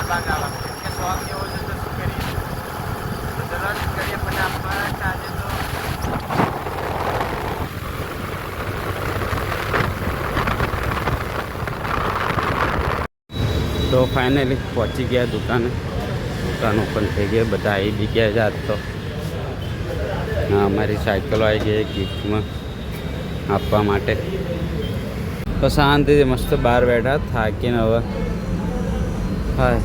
ભાગ આવા કે શોખ એવો છે તો શું કરીએ, તો ચલો કરીએ ફટાફટ આજે તો ફાઇનલી પહોંચી ગયા દુકાન ઓપન થઈ ગઈ, બધા આવી બી ગયા જાત તો હા અમારી સાયકલો આવી ગઈ ગિફ્ટમાં આપવા માટે. તો શાંતિથી મસ્ત બહાર બેઠા થાકીને હવે હા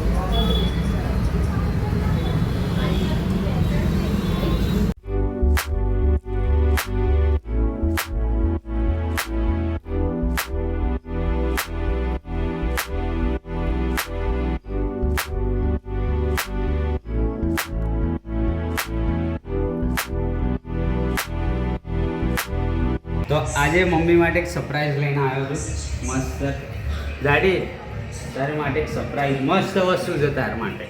તો આજે મમ્મી માટે એક સરપ્રાઈઝ લઈને આવ્યો છું મસ્ત ગાડી તારે માટે એક સરપ્રાઈઝ મસ્ત વસ્તુ છે તાર માટે.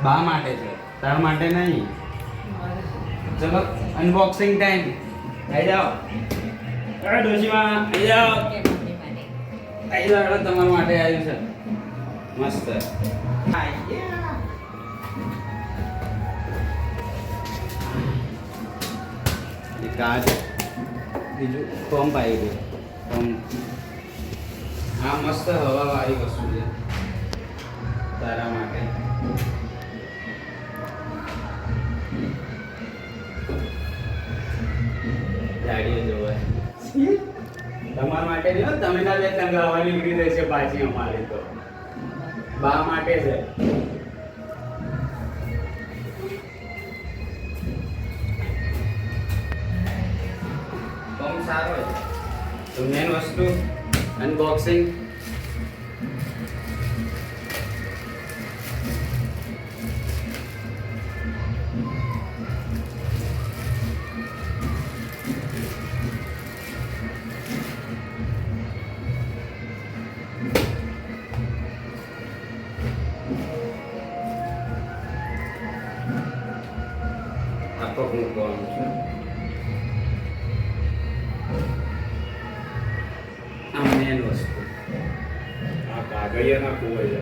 બા માટે છે તાર માટે નહીં. ચલો અનબોક્સિંગ ટાઈમ. આવી જાઓ ડોશીમાં આવી જાઓ. આવી જાઓ તમારા માટે આવ્યું છે મસ્ત. કાચ બીજું પંપ આવી ગયું પંપ. આ મસ્ત હવાવાળી વસ્તુ છે તારા માટે. ગાડીઓ જોવાય તમારા માટે નહીં, તમે ના બે તંગ હવા નીકળી રહેશે પાછી અમારે તો બા માટે છે. સારો છે તો મેન વસ્તુ અનબોક્સિંગ. આપો હું કોણ છું મેન વસ્તુ આ કાગળિયા ના કુવાય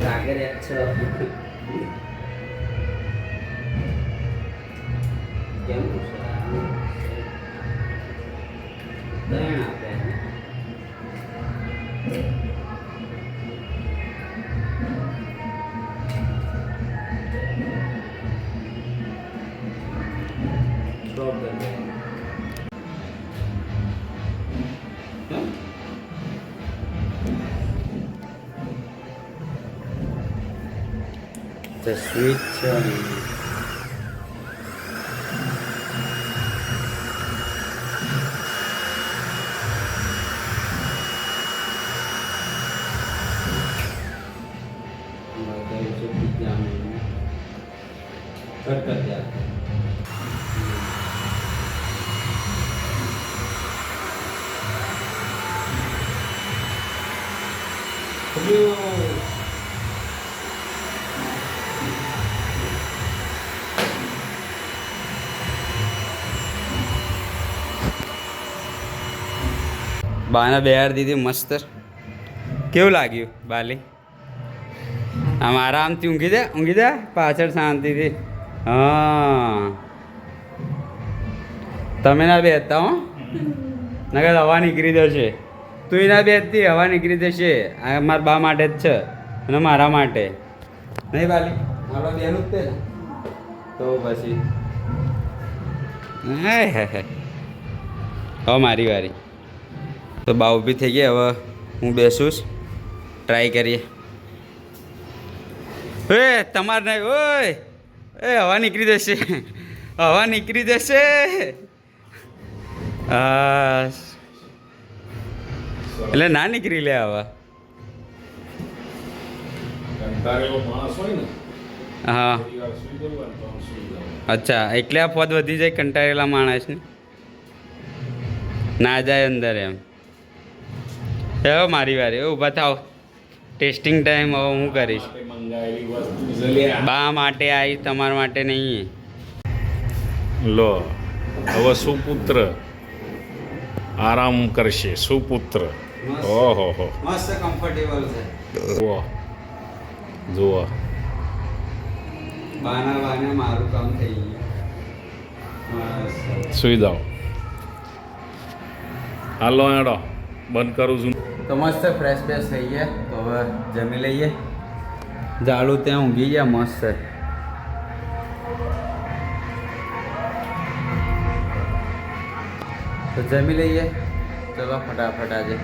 કાગળિયા છે કેમ દણ આપે The sweet journey. कट कर दिया બાના બેહાર દીધી મસ્ત. કેવું લાગ્યું બાલી? આમ આરામથી ઊંઘી દે પાછળ શાંતિથી. હા તમે ના બેસતા હો નકર હવા નીકળી જશે. તું ના બેસતી હવા નીકળી જશે. આ મારા બા માટે જ છે અને મારા માટે નહીં બાલી. મારા બેનું જ તે ને તો પછી હવે મારી વારી. તો બા ઊભી થઈ ગઈ. હવે હું બેસું ટ્રાય કરીએ. એ તમારે નહીં ઓય એ હવા નીકળી જશે હવા નીકળી જશે. એટલે ના નીકળી લે હવા. હા અચ્છા એટલે આ પદ વધી જાય કંટાળેલા માણસને ના જાય અંદર એમ. હવે મારી વારી ઊભા થાવ. ટેસ્ટિંગ ટાઈમ હવે હું કરીશ. બા માટે આવી તમારા માટે નહીં. લો હવે સુપુત્ર આરામ કરશે સુપુત્ર. મસ્ત. ઓહો હો. મસ્ત કમ્ફર્ટેબલ છે. જુઓ જુઓ. બાના મારું કામ થઈ ગયું. મસ્ત. સુઈ જાઓ. હાલો હેડો બંધ કરું છું. તો મસ્ત ફ્રેશ થઈ ગયા. તો હવે જમી લઈએ. જાડું ત્યાં ઊંઘી ગયા મસ્ત. તો જમી લઈએ. ચલો ફટાફટ આજે